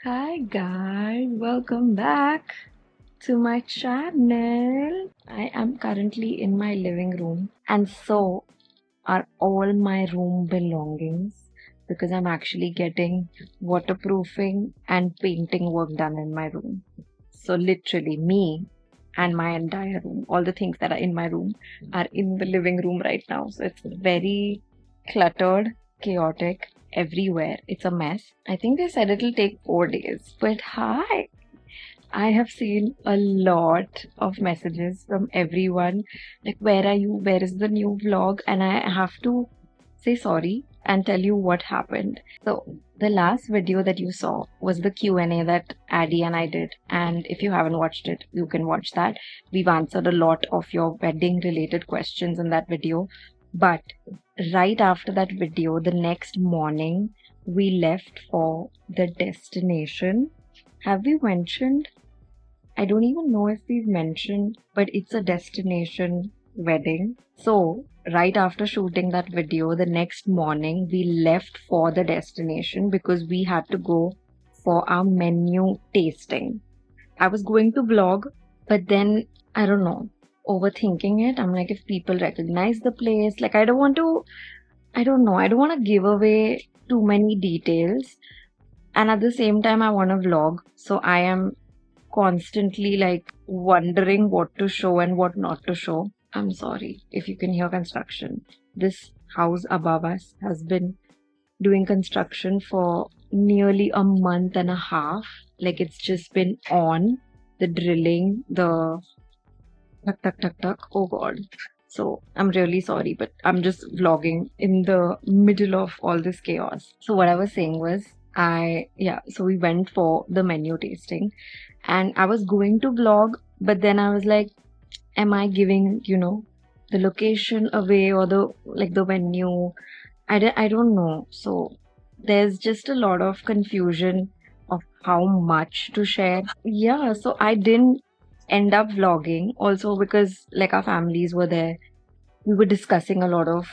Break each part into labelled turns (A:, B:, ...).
A: Hi guys, welcome back to my channel. I am currently in my living room and so are all my room belongings because I'm actually getting waterproofing and painting work done in my room. So literally me and my entire room, all the things that are in my room are in the living room right now. So it's very cluttered, chaotic everywhere. It's a mess. I think they said it'll take 4 days, but hi. I have seen a lot of messages from everyone like, where are you? Where is the new vlog? And I have to say sorry and tell you what happened. So, the last video that you saw was the Q&A that Addie and I did. And if you haven't watched it, you can watch that. We've answered a lot of your wedding related questions in that video. But right after that video, the next morning, we left for the destination. Have we mentioned? I don't even know if we've mentioned, but it's a destination wedding. So, right after shooting that video, the next morning we left for the destination because we had to go for our menu tasting. I was going to vlog, but then I don't know, overthinking it. I'm like, if people recognize the place, like, I don't want to, I don't know, I don't want to give away too many details. And at the same time, I want to vlog. So, I am constantly like wondering what to show and what not to show. I'm sorry if you can hear construction. This house above us has been doing construction for nearly a month and a half. Like it's just been on the drilling, the tuck tuck tuck tuck. Oh god. So I'm really sorry, but I'm just vlogging in the middle of all this chaos. So what I was saying was so we went for the menu tasting and I was going to vlog, but then I was like, am I giving, the location away or the venue? I don't know. So there's just a lot of confusion of how much to share. Yeah, so I didn't end up vlogging also because like our families were there. We were discussing a lot of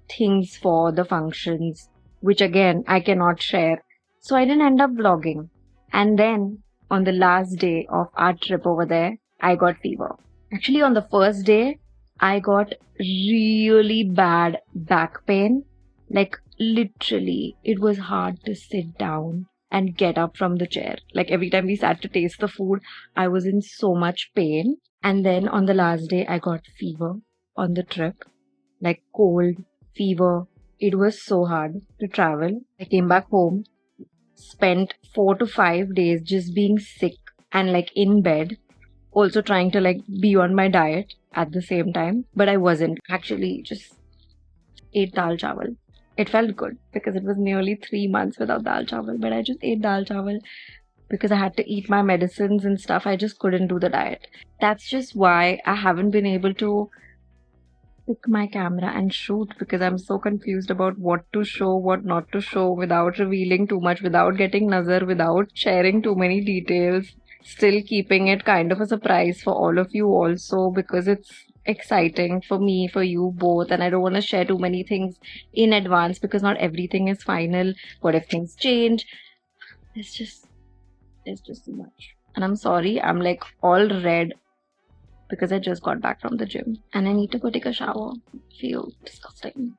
A: things for the functions, which again I cannot share. So I didn't end up vlogging. And then on the last day of our trip over there, I got fever. Actually, on the first day, I got really bad back pain. Like, literally, it was hard to sit down and get up from the chair. Like, every time we sat to taste the food, I was in so much pain. And then on the last day, I got fever on the trip, like cold, fever. It was so hard to travel. I came back home, spent 4 to 5 days just being sick and like in bed, also trying to like be on my diet at the same time, but I wasn't. Actually, just ate dal chawal. It felt good because it was nearly 3 months without dal chawal, but I just ate dal chawal because I had to eat my medicines and stuff. I just couldn't do the diet. That's just why I haven't been able to pick my camera and shoot because I'm so confused about what to show, what not to show without revealing too much, without getting nazar, without sharing too many details. Still keeping it kind of a surprise for all of you also because it's exciting for me, for you both, and I don't want to share too many things in advance because not everything is final. What if things change? It's just too much. And I'm sorry, I'm like all red because I just got back from the gym and I need to go take a shower. I feel disgusting.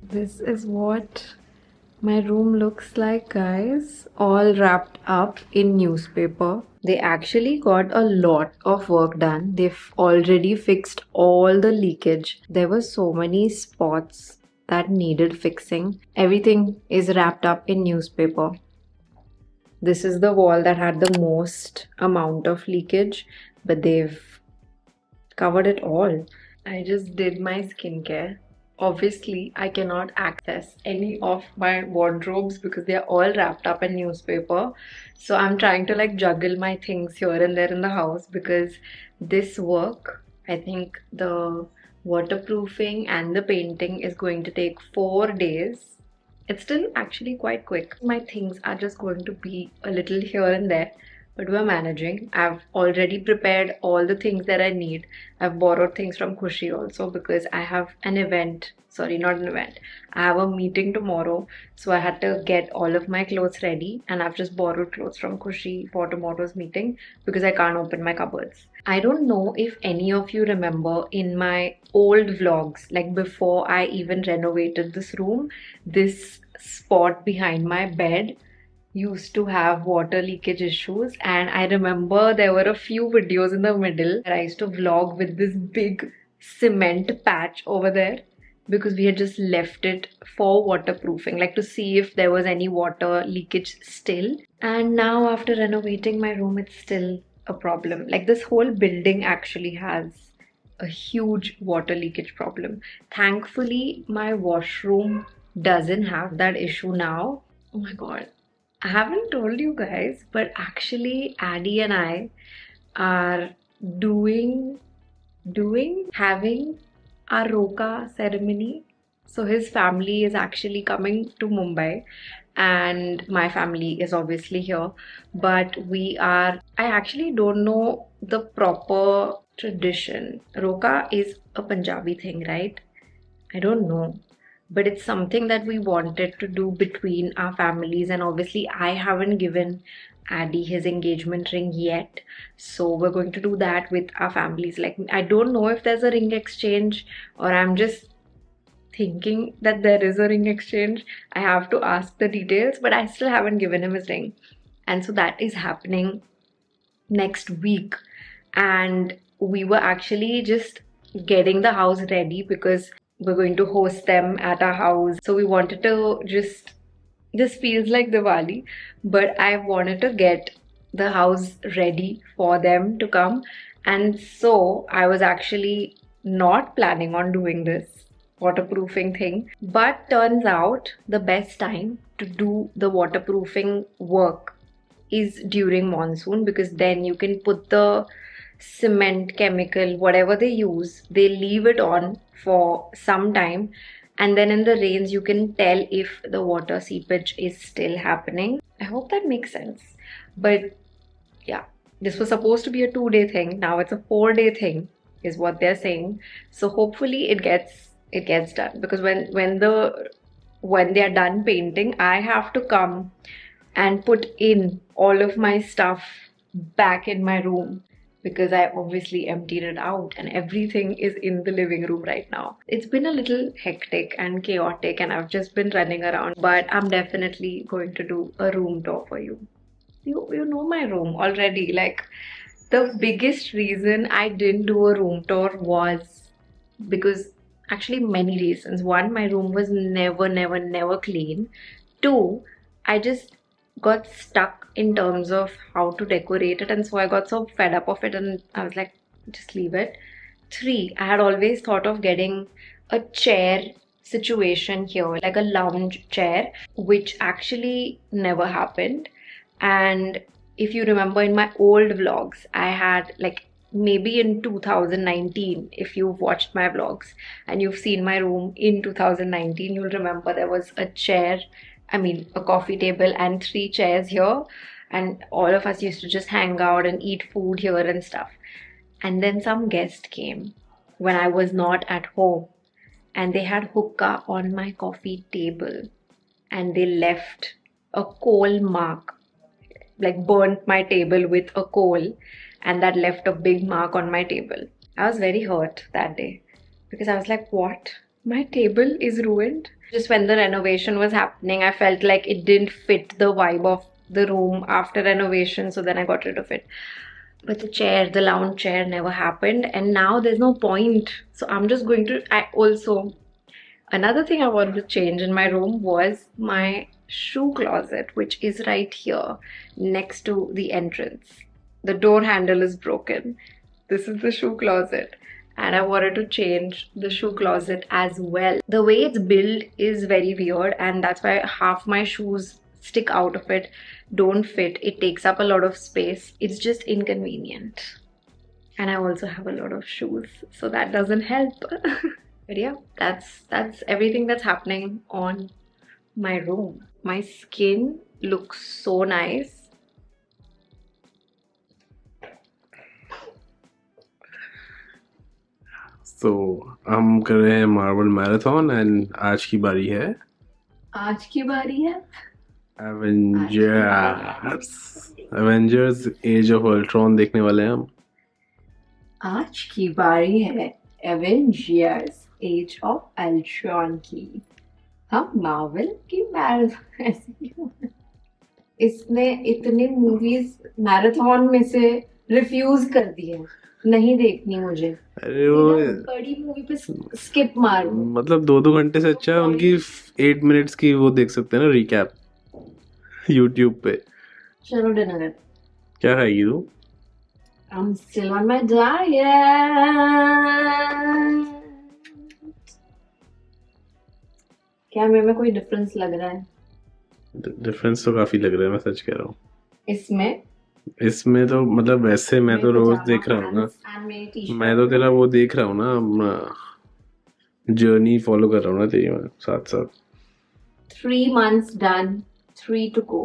A: This is what my room looks like, guys. All wrapped up in newspaper. They actually got a lot of work done. They've already fixed all the leakage. There were so many spots that needed fixing. Everything is wrapped up in newspaper. This is the wall that had the most amount of leakage, but they've covered it all. I just did my skincare. Obviously, I cannot access any of my wardrobes because they are all wrapped up in newspaper. So I'm trying to like juggle my things here and there in the house because this work, I think the waterproofing and the painting is going to take 4 days. It's still actually quite quick. My things are just going to be a little here and there, but we're managing. I've already prepared all the things that I need. I've borrowed things from Kushi also because I have an event. Sorry, not an event. I have a meeting tomorrow, so I had to get all of my clothes ready, and I've just borrowed clothes from Kushi for tomorrow's meeting because I can't open my cupboards. I don't know if any of you remember in my old vlogs, like before I even renovated this room, this spot behind my bed used to have water leakage issues, and I remember there were a few videos in the middle where I used to vlog with this big cement patch over there because we had just left it for waterproofing, like to see if there was any water leakage still. And now after renovating my room, it's still a problem. Like this whole building actually has a huge water leakage problem. Thankfully, my washroom doesn't have that issue now. Oh my god. I haven't told you guys, but actually Addie and I are having a Roka ceremony. So his family is actually coming to Mumbai and my family is obviously here. But I actually don't know the proper tradition. Roka is a Punjabi thing, right? I don't know. But it's something that we wanted to do between our families, and obviously I haven't given Addy his engagement ring yet, so we're going to do that with our families. Like, I don't know if there's a ring exchange, or I'm just thinking that there is a ring exchange. I have to ask the details, but I still haven't given him his ring, and so that is happening next week. And we were actually just getting the house ready because we're going to host them at our house. So we wanted to just, this feels like Diwali, but I wanted to get the house ready for them to come. And so I was actually not planning on doing this waterproofing thing, but turns out the best time to do the waterproofing work is during monsoon, because then you can put the cement, chemical, whatever they use, they leave it on for some time, and then in the rains you can tell if the water seepage is still happening. I hope that makes sense. But yeah, this was supposed to be a 2-day thing. Now it's a 4-day thing is what they're saying. So hopefully it gets done, because when they're done painting, I have to come and put in all of my stuff back in my room because I obviously emptied it out and everything is in the living room right now. It's been a little hectic and chaotic and I've just been running around, but I'm definitely going to do a room tour for you. You know my room already. Like, the biggest reason I didn't do a room tour was because actually many reasons. One, my room was never clean. Two, I just got stuck in terms of how to decorate it, and so I got so fed up of it and I was like, just leave it. Three, I had always thought of getting a chair situation here, like a lounge chair, which actually never happened. And if you remember in my old vlogs, I had, like, maybe in 2019, if you've watched my vlogs and you've seen my room in 2019, you'll remember there was a chair, I mean a coffee table and 3 chairs here, and all of us used to just hang out and eat food here and stuff. And then some guest came when I was not at home, and they had hookah on my coffee table and they left a coal mark, like burnt my table with a coal, and that left a big mark on my table. I was very hurt that day because I was like, what? My table is ruined? Just when the renovation was happening, I felt like it didn't fit the vibe of the room after renovation, so then I got rid of it. But the chair, the lounge chair, never happened, and now there's no point. So I'm just going to, another thing I wanted to change in my room was my shoe closet, which is right here next to the entrance. The door handle is broken. This is the shoe closet, and I wanted to change the shoe closet as well. The way it's built is very weird, and that's why half my shoes stick out of it, don't fit. It takes up a lot of space. It's just inconvenient. And I also have a lot of shoes, so that doesn't help. But yeah, that's everything that's happening on my room. My skin looks so nice.
B: तो हम कर रहे हैं Marvel marathon and आज की बारी है Avengers as of Ultron देखने वाले हैं हम।
A: आज की बारी है एवेंजर्स एज ऑफ अल्ट्रॉन की। हम मार्वल की मैराथन इसने इतने मूवीज मैराथन में से रिफ्यूज कर दिए, नहीं देखनी मुझे।
B: अरे वो
A: बड़ी मूवी पे स्किप मार,
B: मतलब 2-2 घंटे से अच्छा है उनकी 8 मिनट्स की वो देख सकते हैं ना रिकैप यूट्यूब पे।
A: चलो डिनर।
B: क्या खाएगी तू?
A: I'm still on my diet. क्या मेरे में कोई डिफरेंस लग रहा है?
B: डिफरेंस तो काफी लग रहा है, मैं सच कह रहा हूँ। इसमें तो मतलब वैसे मैं तो रोज देख रहा हूँ ना, मैं तो तेरा वो देख रहा हूँ ना, जर्नी फॉलो कर रहा हूँ ना तेरी, मैं साथ साथ।
A: 3 months done, 3 to go.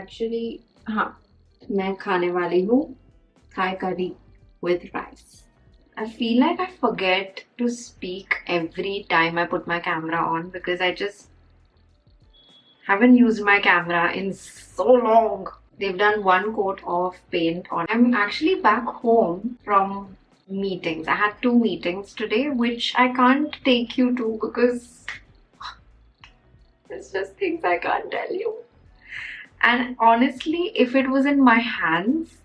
A: Actually, हाँ, मैं खाने वाली हूँ Thai curry with rice. I feel like I forget to speak every time I put my camera on because I just haven't used my camera in so long. They've done one coat of paint on. I'm actually back home from meetings. I had 2 meetings today, which I can't take you to because it's just things I can't tell you. And honestly, if it was in my hands,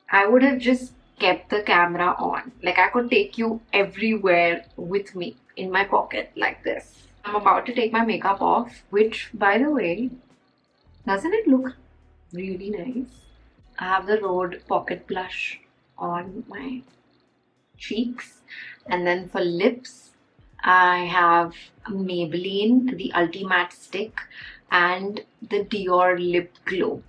A: I would have just kept the camera on. Like I could take you everywhere with me in my pocket like this. I'm about to take my makeup off, which by the way, doesn't it look really nice? I have the Rode Pocket Blush on my cheeks, and then for lips, I have Maybelline, the Ultimate Stick, and the Dior Lip Glow.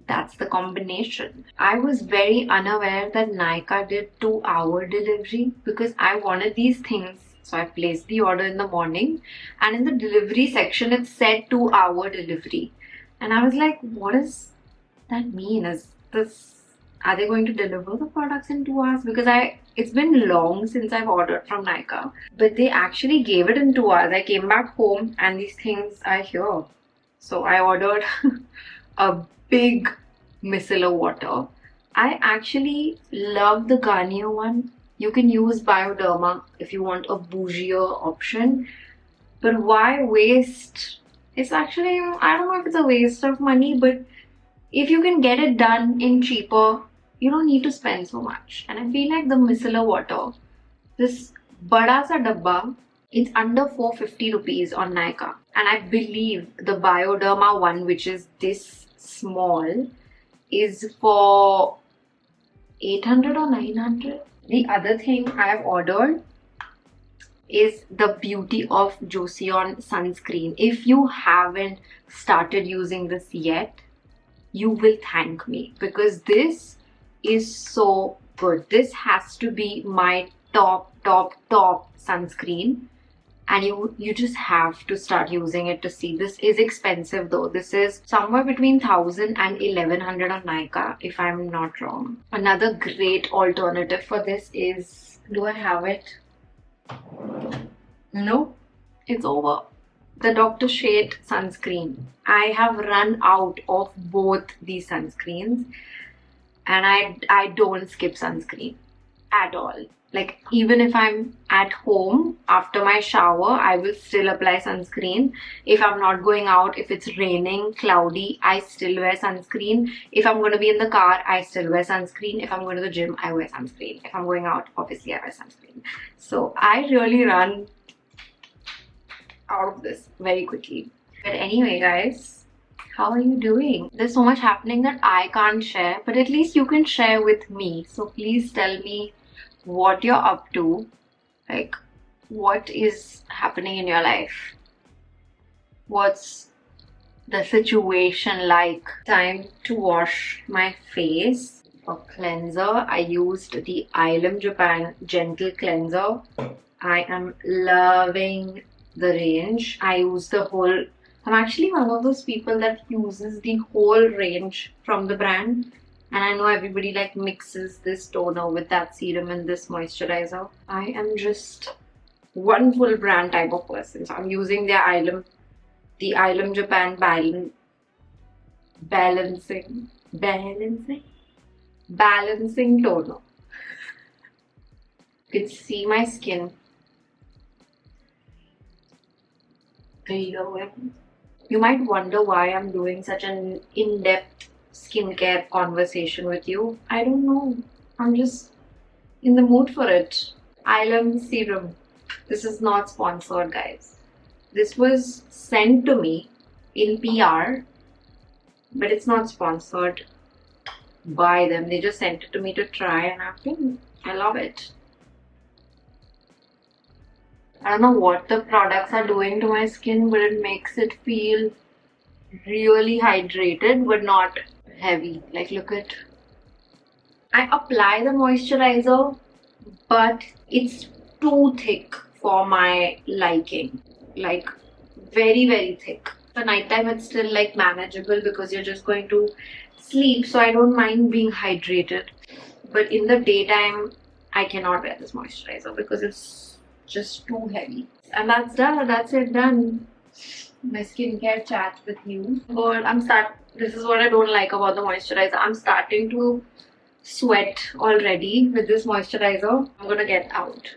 A: That's the combination. I was very unaware that Nykaa did 2-hour delivery because I wanted these things. So I placed the order in the morning, and in the delivery section it said 2-hour delivery. And I was like, what does that mean? Are they going to deliver the products in 2 hours? Because it's been long since I've ordered from Nykaa, but they actually gave it in 2 hours. I came back home and these things are here. So I ordered a big micellar water. I actually love the Garnier one. You can use Bioderma if you want a bougier option, but why waste? It's actually, I don't know if it's a waste of money, but if you can get it done in cheaper, you don't need to spend so much. And I feel like the micellar water, this bada sa dabba, it's under 450 rupees on Nykaa. And I believe the Bioderma one, which is this small, is for 800 or 900. The other thing I have ordered is the Beauty of Joseon sunscreen. If you haven't started using this yet, you will thank me because this is so good. This has to be my top sunscreen, and you just have to start using it to see. This is expensive though. This is somewhere between 1000 and 1100 on Nykaa if I'm not wrong. Another great alternative for this is, do I have it? No, it's over. The Dr. Shade sunscreen. I have run out of both these sunscreens, and I don't skip sunscreen at all. Like even if I'm at home after my shower, I will still apply sunscreen. If I'm not going out, if it's raining, cloudy, I still wear sunscreen. If I'm going to be in the car, I still wear sunscreen. If I'm going to the gym, I wear sunscreen. If I'm going out, obviously I wear sunscreen. So I really run out of this very quickly. But anyway guys, how are you doing? There's so much happening that I can't share, but at least you can share with me. So please tell me what you're up to, like what is happening in your life, what's the situation like. Time to wash my face. For cleanser, I used the Island Japan Gentle Cleanser. I am loving the range. I use the whole. I'm actually one of those people that uses the whole range from the brand. And I know everybody like mixes this toner with that serum and this moisturizer. I am just one full brand type of person. So I'm using their the Ilum Japan balancing toner. You can see my skin. There you go. You might wonder why I'm doing such an in-depth skincare conversation with you. I don't know. I'm just in the mood for it. Ilum Serum. This is not sponsored, guys. This was sent to me in PR, but it's not sponsored by them. They just sent it to me to try, and I love it. I don't know what the products are doing to my skin, but it makes it feel really hydrated but not heavy. Like, look at. I apply the moisturizer, but it's too thick for my liking. Like, very, very thick. For nighttime, it's still like manageable because you're just going to sleep, so I don't mind being hydrated. But in the daytime, I cannot wear this moisturizer because it's just too heavy. And that's done. That's it, done. My skincare chat with you. But this is what I don't like about the moisturizer. I'm starting to sweat already with this moisturizer. I'm gonna get out.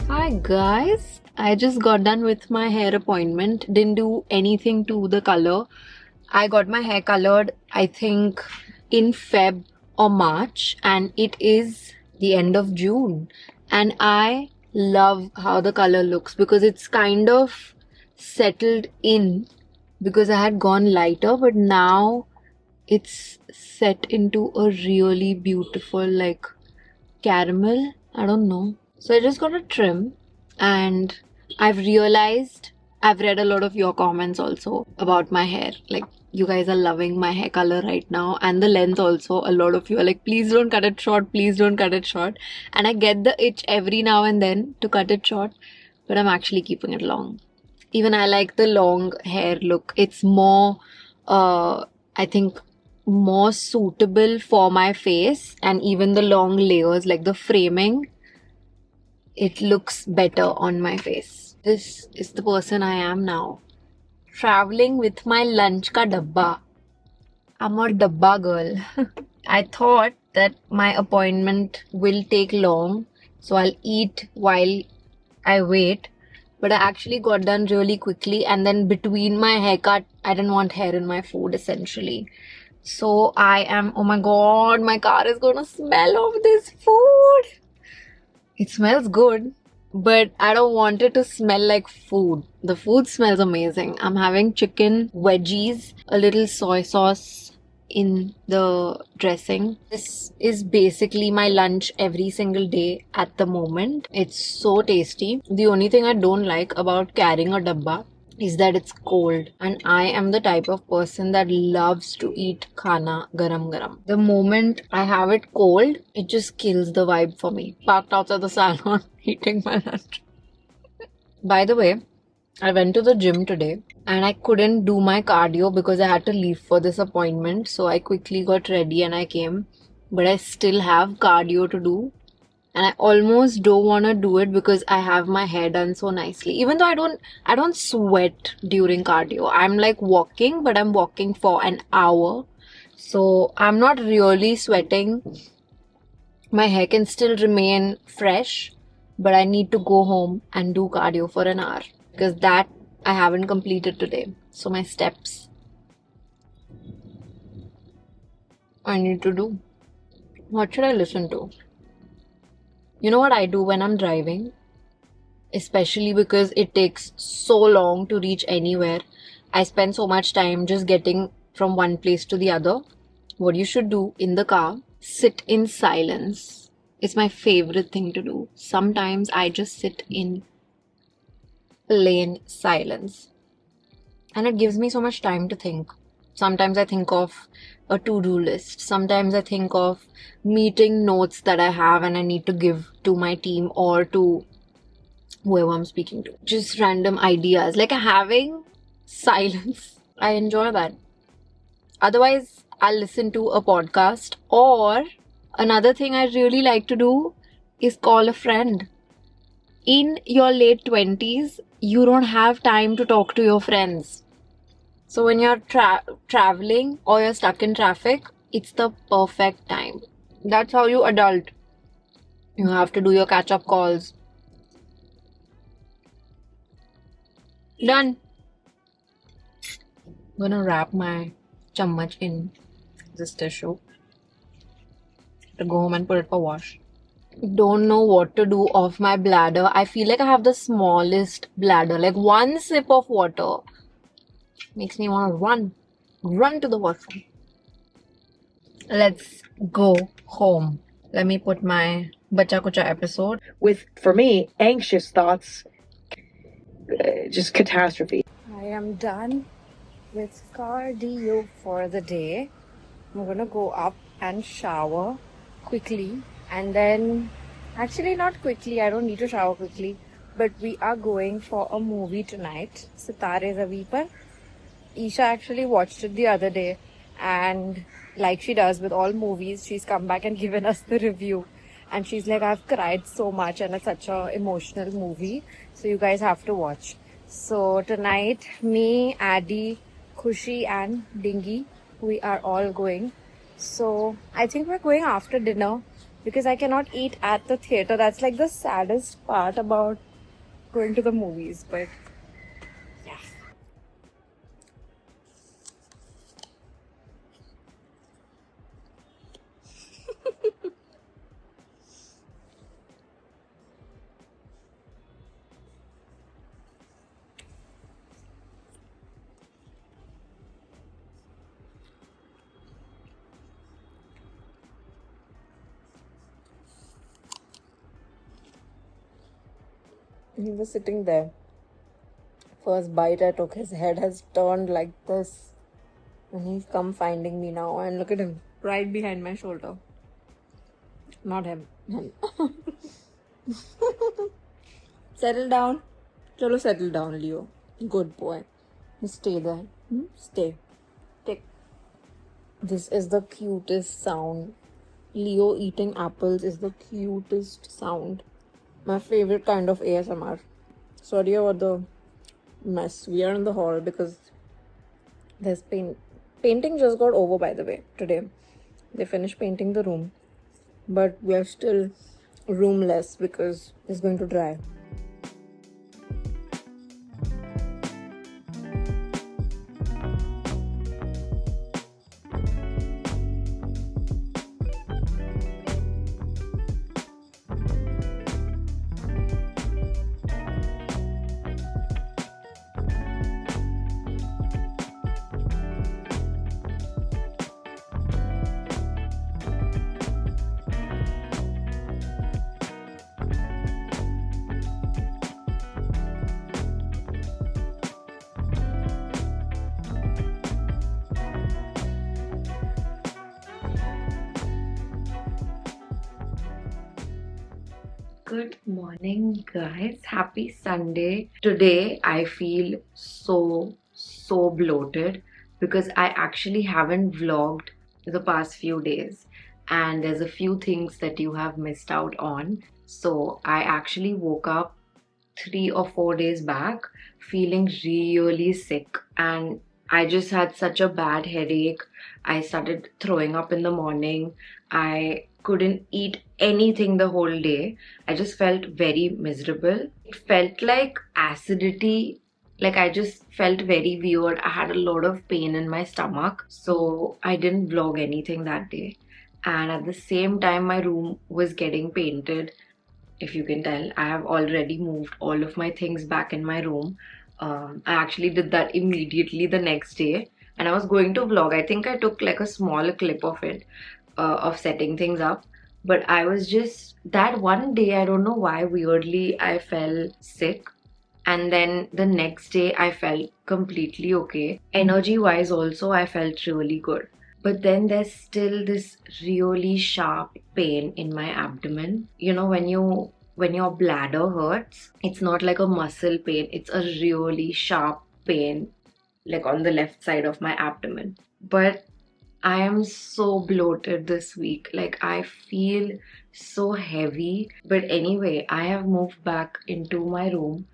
A: Hi guys, I just got done with my hair appointment. Didn't do anything to the color. I got my hair colored, I think, in Feb or March, and it is the end of June. And I love how the color looks because it's kind of settled in because I had gone lighter, but now it's set into a really beautiful, like, caramel. I don't know. So I just got a trim, and I've read a lot of your comments also about my hair. Like, you guys are loving my hair color right now, and the length also. A lot of you are like, please don't cut it short, please don't cut it short. And I get the itch every now and then to cut it short, but I'm actually keeping it long. Even I like the long hair look. It's more, I think, more suitable for my face, and even the long layers, like the framing, it looks better on my face. This is the person I am now. Traveling with my lunch ka dabba. I'm a dabba girl. I thought that my appointment will take long, so I'll eat while I wait. But I actually got done really quickly, and then between my haircut, I didn't want hair in my food essentially. So oh my god, my car is gonna smell of this food. It smells good, but I don't want it to smell like food. The food smells amazing. I'm having chicken veggies, a little soy sauce in the dressing. This is basically my lunch every single day at the moment. It's so tasty. The only thing I don't like about carrying a dabba is that it's cold, and I am the type of person that loves to eat khana garam garam. The moment I have it cold, it just kills the vibe for me. Parked outside the salon eating my lunch. By the way, I went to the gym today and I couldn't do my cardio because I had to leave for this appointment. So I quickly got ready and I came, but I still have cardio to do. And I almost don't want to do it because I have my hair done so nicely. Even though I don't sweat during cardio. I'm like walking, but I'm walking for an hour. So I'm not really sweating. My hair can still remain fresh, but I need to go home and do cardio for an hour because that I haven't completed today. So my steps I need to do. What should I listen to? You know what I do when I'm driving? Especially because it takes so long to reach anywhere. I spend so much time just getting from one place to the other. What you should do in the car, sit in silence. It's my favorite thing to do. Sometimes I just sit in plain silence. And it gives me so much time to think. Sometimes I think of a to-do list. Sometimes I think of meeting notes that I have and I need to give to my team or to whoever I'm speaking to. Just random ideas. Like having silence. I enjoy that. Otherwise, I'll listen to a podcast. Or another thing I really like to do is call a friend. In your late 20s, you don't have time to talk to your friends. So when you're traveling or you're stuck in traffic, it's the perfect time. That's how you adult. You have to do your catch-up calls. Done. I'm gonna wrap my chammach in this tissue to go home and put it for wash. Don't know what to do of my bladder. I feel like I have the smallest bladder. Like one sip of water makes me want to run to the washroom. Let's go home. Let me put my Bacha Kucha episode
C: with, for me, anxious thoughts, just catastrophe.
A: I am done with cardio for the day. I'm gonna go up and shower quickly, and then actually not quickly, I don't need to shower quickly, but we are going for a movie tonight, Sitare Ravi Par. Isha actually watched it the other day, and like she does with all movies, she's come back and given us the review, and she's like, I've cried so much and it's such an emotional movie, so you guys have to watch. So tonight, me, Addy, Khushi and Dingy, we are all going. So I think we're going after dinner because I cannot eat at the theater. That's like the saddest part about going to the movies, but yeah. He was sitting there. First bite I took, his head has turned like this. And he's come finding me now. And look at him, right behind my shoulder. Not him. Him. Settle down. Chalo, settle down, Leo. Good boy. Stay there. Stay. Take. This is the cutest sound. Leo eating apples is the cutest sound. My favorite kind of ASMR. Sorry about the mess. We are in the hall because there's painting just got over, by the way, today. They finished painting the room. But we are still roomless because it's going to dry. Good morning, guys. Happy Sunday. Today I feel so bloated because I actually haven't vlogged the past few days, and there's a few things that you have missed out on. So I actually woke up 3 or 4 days back feeling really sick, and I just had such a bad headache. I started throwing up in the morning. I couldn't eat anything the whole day. I just felt very miserable. It felt like acidity. Like I just felt very weird. I had a lot of pain in my stomach. So I didn't vlog anything that day. And at the same time, my room was getting painted. If you can tell, I have already moved all of my things back in my room. I actually did that immediately the next day. And I was going to vlog. I think I took like a small clip of it. Of setting things up, but I was just that one day, I don't know why, weirdly I fell sick, And then the next day I felt completely okay. Energy wise also I felt really good. But then there's still this really sharp pain in my abdomen. You know, when your bladder hurts, it's not like a muscle pain, it's a really sharp pain, like on the left side of my abdomen. But I am so bloated this week. Like, I feel so heavy. But anyway, I have moved back into my room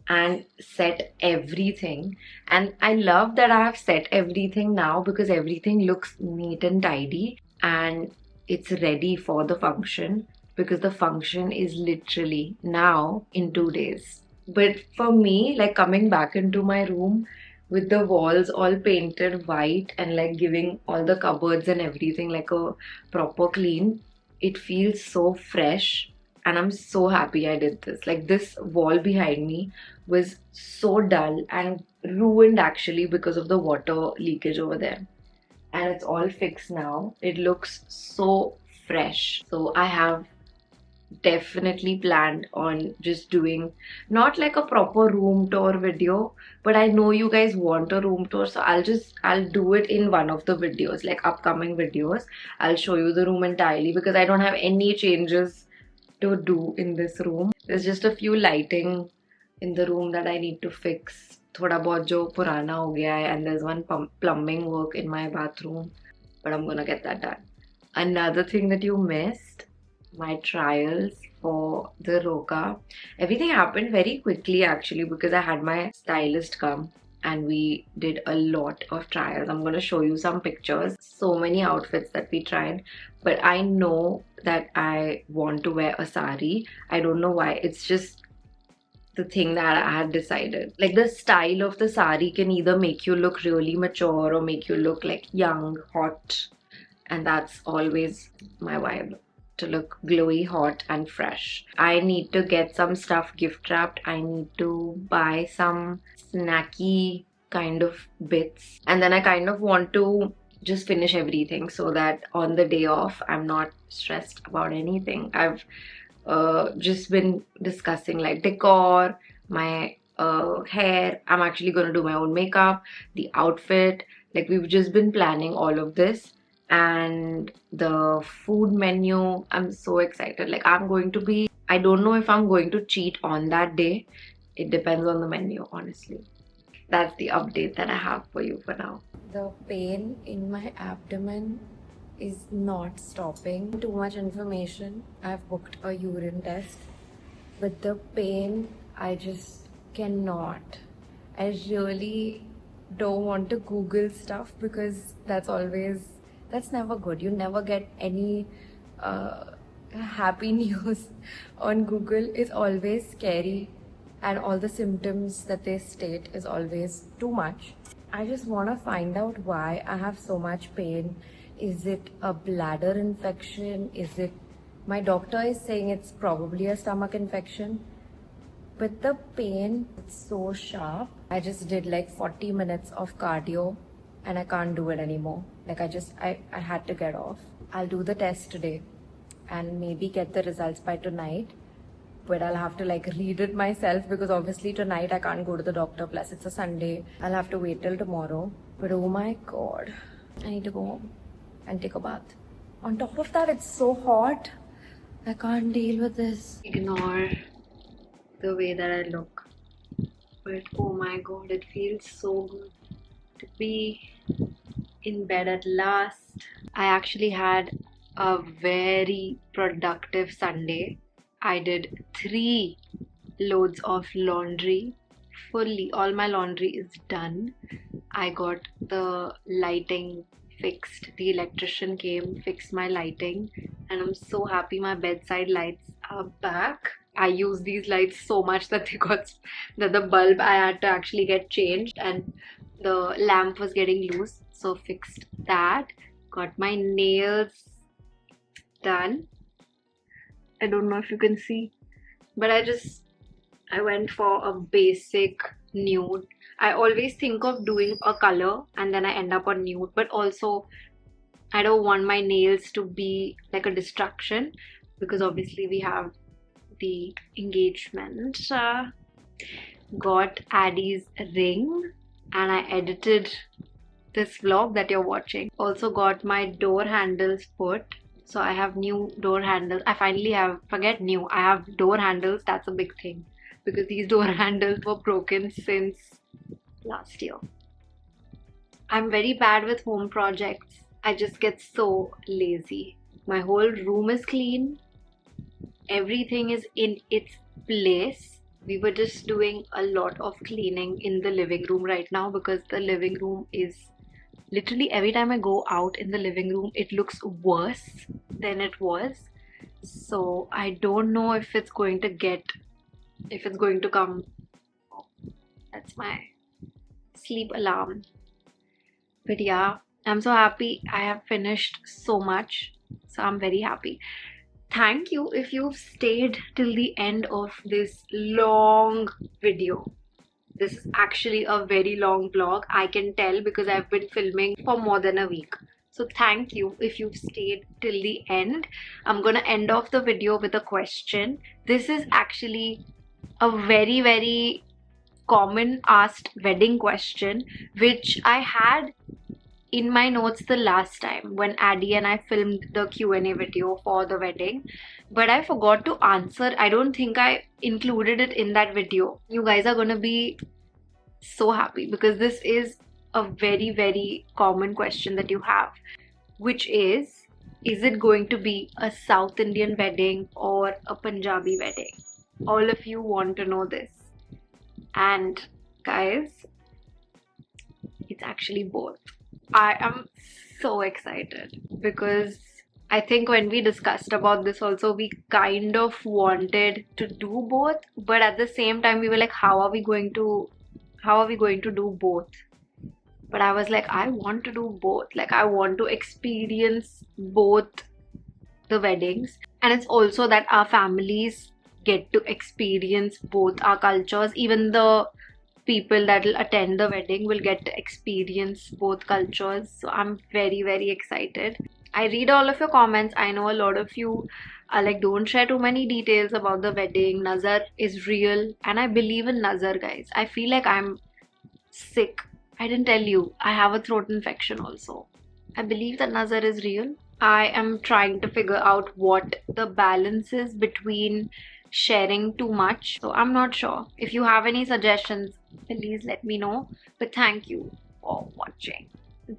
A: and set everything. And I love that I have set everything now because everything looks neat and tidy and it's ready for the function, because the function is literally now in 2 days. But for me, like coming back into my room with the walls all painted white and like giving all the cupboards and everything like a proper clean, it feels so fresh. And I'm so happy I did this. Like, this wall behind me was so dull and ruined actually because of the water leakage over there. And it's all fixed now. It looks so fresh. So I have definitely planned on just doing not like a proper room tour video, but I know you guys want a room tour, so I'll do it in one of the videos, like upcoming videos. I'll show you the room entirely because I don't have any changes to do in this room. There's just a few lighting in the room that I need to fix. Thoda bahut jo purana ho gaya hai, and there's one plumbing work in my bathroom, but I'm gonna get that done. Another thing that you missed, my trials for the Roka. Everything happened very quickly actually because I had my stylist come and we did a lot of trials. I'm going to show you some pictures. So many outfits that we tried, but I know that I want to wear a sari. I don't know why. It's just the thing that I had decided. Like, the style of the sari can either make you look really mature or make you look like young, hot, and that's always my vibe, to look glowy, hot and fresh. I need to get some stuff gift wrapped. I need to buy some snacky kind of bits, and then I kind of want to just finish everything so that on the day off I'm not stressed about anything. I've just been discussing like decor, my hair. I'm actually going to do my own makeup, the outfit. Like, we've just been planning all of this. And the food menu, I'm so excited. Like, I don't know if I'm going to cheat on that day. It depends on the menu, honestly. That's the update that I have for you for now. The pain in my abdomen is not stopping. Too much information. I've booked a urine test, but the pain, I just cannot. I really don't want to Google stuff because that's never good. You never get any happy news on Google. It's always scary, and all the symptoms that they state is always too much. I just want to find out why I have so much pain. Is it a bladder infection? My doctor is saying it's probably a stomach infection. But the pain, it's so sharp. I just did like 40 minutes of cardio and I can't do it anymore. Like, I had to get off. I'll do the test today and maybe get the results by tonight. But I'll have to like read it myself because obviously tonight I can't go to the doctor. Plus it's a Sunday. I'll have to wait till tomorrow. But oh my God, I need to go home and take a bath. On top of that, it's so hot. I can't deal with this. Ignore the way that I look. But oh my God, it feels so good to be in bed at last. I actually had a very productive Sunday. I did 3 loads of laundry. Fully, all my laundry is done. I got the lighting fixed. The electrician came, fixed my lighting, and I'm so happy my bedside lights are back. I use these lights so much that the bulb I had to actually get changed and the lamp was getting loose, so fixed that. Got my nails done. I don't know if you can see, but I went for a basic nude. I always think of doing a color and then I end up on nude, but also I don't want my nails to be like a distraction because obviously we have the engagement. got Addie's ring, and I edited this vlog that you're watching. Also got my door handles put. So I have new door handles. I finally have, forget new, I have door handles. That's a big thing because these door handles were broken since last year. I'm very bad with home projects. I just get so lazy. My whole room is clean. Everything is in its place. We were just doing a lot of cleaning in the living room right now because the living room is literally, every time I go out in the living room, it looks worse than it was. So I don't know if it's going to come. Oh, that's my sleep alarm. But yeah, I'm so happy. I have finished so much. So I'm very happy. Thank you if you've stayed till the end of this long video. This is actually a very long vlog. I can tell because I've been filming for more than a week. So thank you if you've stayed till the end. I'm gonna end off the video with a question. This is actually a very, very common asked wedding question, which I had in my notes the last time when Addie and I filmed the Q&A video for the wedding, but I forgot to answer. I don't think I included it in that video. You guys are gonna be so happy because this is a very, very common question that you have, which is it going to be a South Indian wedding or a Punjabi wedding? All of you want to know this. And guys, it's actually both. I am so excited because I think when we discussed about this also, we kind of wanted to do both, but at the same time we were like, how are we going to do both? But I was like, I want to do both. Like, I want to experience both the weddings, and it's also that our families get to experience both our cultures. Even the people that will attend the wedding will get to experience both cultures. So I'm very, very excited. I read all of your comments. I know a lot of you are like, don't share too many details about the wedding. Nazar is real, and I believe in Nazar, guys. I feel like I'm sick. I didn't tell you, I have a throat infection also. I believe that Nazar is real. I am trying to figure out what the balance is between sharing too much. So I'm not sure. If you have any suggestions, please let me know. But thank you for watching.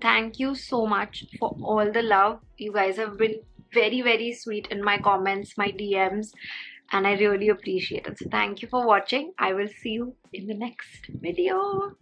A: Thank you so much for all the love. You guys have been very, very sweet in my comments, my DMs, and I really appreciate it. So thank you for watching. I will see you in the next video.